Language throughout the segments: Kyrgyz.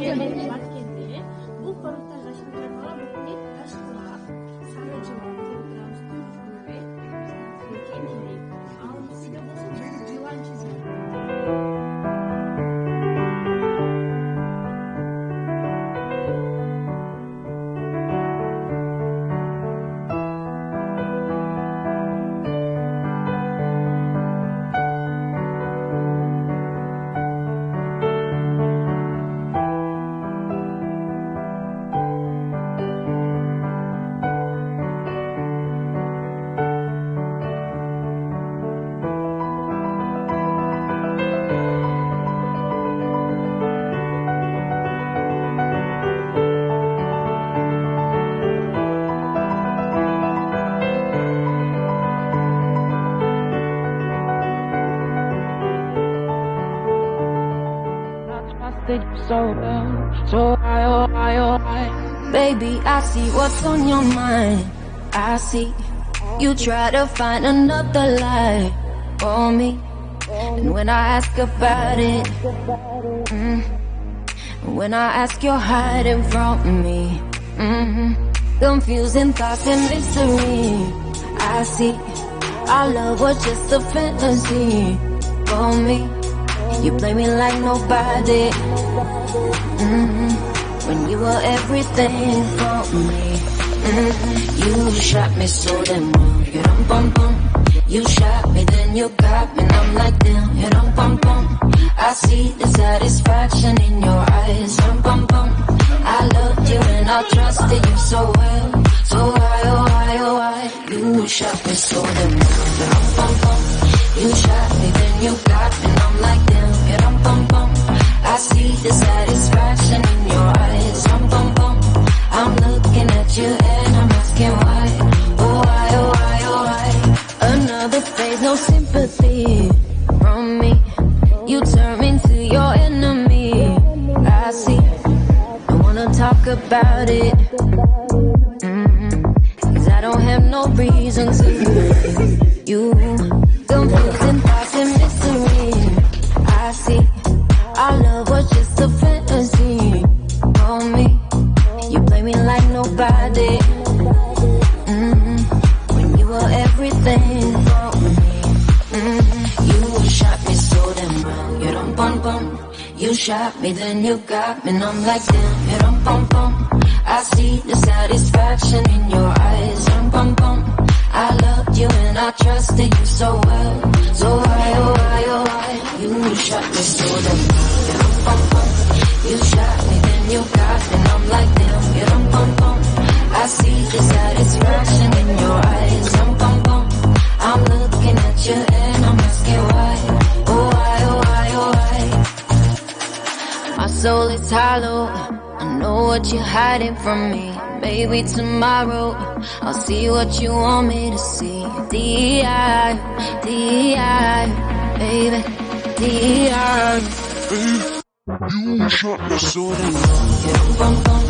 Баткенде бул коруктар жашырылган мектеп ташкулак, сары жылан көрүп турабыз. Ал сизде болсо жылан чизген. So well, so high, oh high, oh high. Baby, I see what's on your mind. I see you try to find another lie for me. And when I ask about it, when I ask, you're hiding from me. Confusing thoughts and mystery. I see our love was just a fantasy for me. You play me like nobody. When you were everything for me. You shot me so damn well. You dum bum bum. You shot me, then you got me, and I'm like damn. You dum bum bum. I see the satisfaction in your eyes. Dum bum bum. I loved you and I trusted you so well. So why, oh why, oh why? You shot me so damn well. You dum bum bum. You shot me, then you got me, and I'm like damn. You dum bum bum. I see the satisfaction in your eyes. Dum bum bum. I'm looking at you and I'm asking why. Oh why, oh why, oh why? Another phase, no sympathy from me. You turn into your enemy. I see. I wanna talk about it. Cause I don't have no reason to believe you. Confusing thoughts and mystery. I see. Our love was just a fantasy for me. You play me like nobody. When you were everything for me. You shot me so damn well. You dum bum bum. You shot me, then you got me, and I'm like damn. You dum bum bum. I see the satisfaction in your eyes. Dum bum bum. I loved you and I trusted you so well. So why, oh why, oh why? You shot me so damn well. You dum bum bum. You shot me, then you got me, and I'm like damn. You dum bum bum. I see the satisfaction in your eyes. Dum bum bum. I'm looking at you and I'm asking why. Oh why, oh why, oh why? My soul is hollow. I know what you're hiding from me. Maybe tomorrow I'll see what you want me to see. D.I., D.I., baby, D.I. You shot me so damn well. You dum bum bum.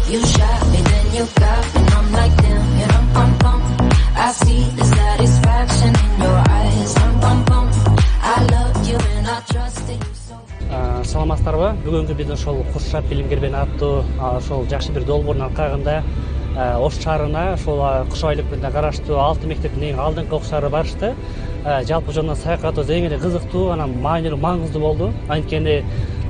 You shot me, then you got me, and I'm like damn. You dum bum bum. I see the satisfaction in your eyes. Dum bum bum. I loved you and I trusted you so. Саламатсыздарбы? Бүгүнкү биз ошол Куршаб кербени аттуу ошол жакшы бир долбоордун алкагында Ош шаарына ошол Куш айлыкына караштуу 6 мектептин эң алдыңкы окуучулары барышты. Жалпы жана саякатыбыз эң эле кызыктуу, анан маанилүү, маңыздуу болду. Анткени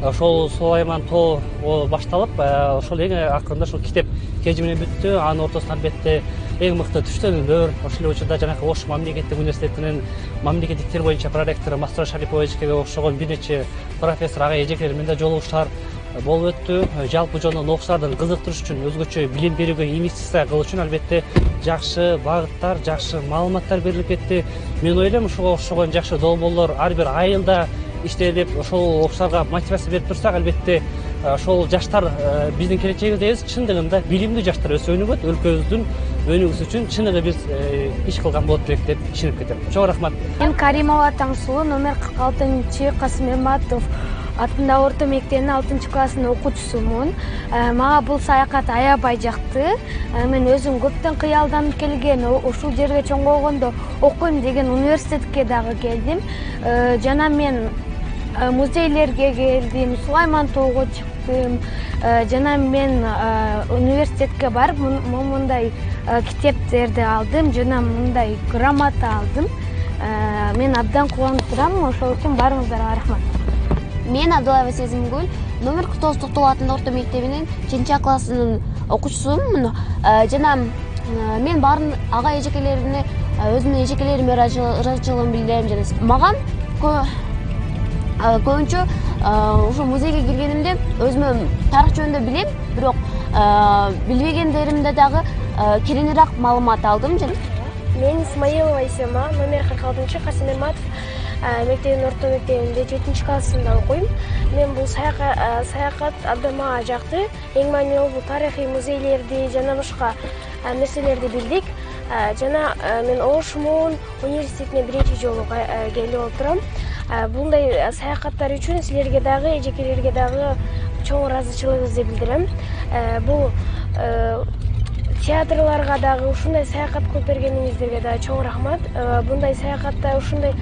ошол Сулайман Тоо башталып, ошол эң акырында ошол китеп кеж менен бүттү. Анын ортосунда албетте эң мыкты түштөлүүлөр, ошол эле учурда жанагы Ош мамлекеттик университетинин мамлекеттик тил боюнча проректору Мастура Шарипова Эскеге окшогон бир нече профессор ага эжекелер менен да жолугушуулар болуп өттү. Жалпы жана окуучулардын кызыктырыш үчүн, өзгөчө билим берүүгө инвестиция кылуу үчүн албетте жакшы багыттар, жакшы маалыматтар берилип кетти. Мен ойлойм, ушуга окшогон жакшы долбоорлор ар бир айылда иштелип, ошол окуучуларга мотивация берип турсак, албетте ошол жаштар биздин келечегибиз. Чындыгында билимдүү жаштар өсө өнүгөт, өлкөбүздүн өнүгүүсү үчүн чыныгы биз иш кылган болот элек деп ишенип кетем. Чоң рахмат. Мен Каримова Таңсулуу, номер 46 Касымбатов атындагы орто мектебинин 6-класстын окуучусумун. Мага бул саякат аябай жакты. Мен өзүм көптөн кыялданып келген, ушул жерге чоңойгондо окуйм деген университетке дагы келдим. Жана мен музейлерге келдим, Сулайман Тоого чыктым. чыктым. Жана мен университетке барып мындай китептерди алдым, жана мындай грамота алдым. Мен абдан кубанып турам, ошол үчүн баарыңыздарга рахмат. Мен Абдулаева Сезимгүл, номер 49 Токтогул атындагы орто мектебинин 6 классынын окуучусумун. Жана мен баарын ага эжекелерине өзүмдүн эжекелериме ыраазычылыгымды билдирем. Жана мага көбүнчө ушул музейге киргенимде өзүмө тарых жөнүндө билем, бирок билбегендеримде дагы кененирээк маалымат алдым. Мен Исмаилова Исема, номер 46 Касым Эрматов мектебинин орто мектебинде 7 классында окуйм. Мен бул саякат абдан мага жакты. Эң маанилүү бул тарыхый музейлерди жана башка нерселерди билдик. Жана мен ОшМУнун университетине биринчи жолу келип отурам. Bunday саякаттар үчүн силерге дагы, эжекелерге дагы чоң ыраазычылыгымды билдирем. Бул театрларга дагы ушундай саякат кылып бергениңиздерге дагы чоң рахмат. Bunday саякатта ушундай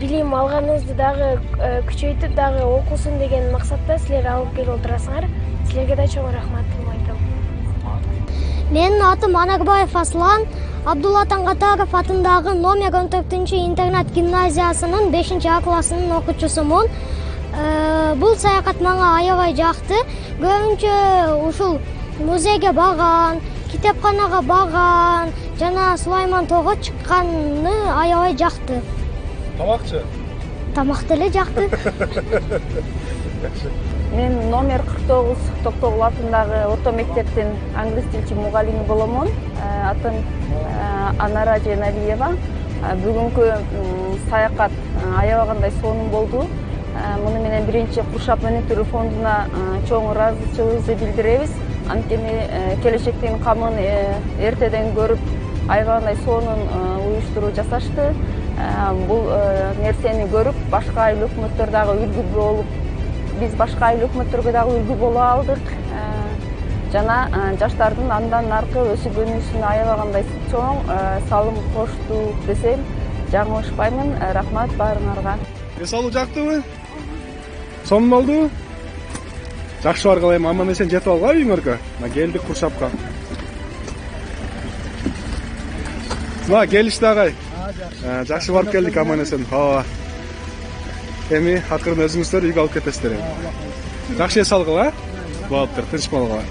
билим алганыңызды дагы күчөйтүп дагы окусун деген максатта силер алып келип отурасыңар. Силерге да чоң рахматымды айтам. Менин атым Анарбаев Аслан, Абдулла Таңгатаров атындагы номер 14 интернат гимназиясынын 5 классынын окуучусумун. Бул саякат мага аябай жакты. Көбүнчө ушул музейге барган, китепканага барган, жана Сулайман Тоого чыкканы аябай жакты. Тамакчы? Тамак деле жакты. Мен номер 49 Токтогул атындагы орто мектептин англис тилчи мугалими боломун. Атым Чынара Абдиева. Бүгүнкү саякат аябагандай сонун болду. Муну менен биринчи Куршаб Өнүктүрүү Фондуна чоң ыраазычылыгыбызды билдиребиз. Анткени келечектин камын эртеден көрүп аябагандай сонун уюштуруу жасашты. Бул нерсени көрүп башка айыл өкмөттөр дагы үлгү болуп, биз башка айыл өкмөттөргө дагы үлгү боло алдык. Жана жаштардын андан наркы өсүп өнүүсүнө аябагандай чоң салым кошту десем жаңылышпаймын. Рахмат баарыңарга. Эс алуу жактыбы? Сонун болду? Жакшы бар калайм, аман эсен жетип алгыла үйүңөргө. Келдик Куршапка. Келишти агай. Жакшы барып келдик аман эсен. Эми акырын өзүңүздөр үйгө алып кетесиздер. Жакшы эс алгыла. Болуптур, тынч болгула.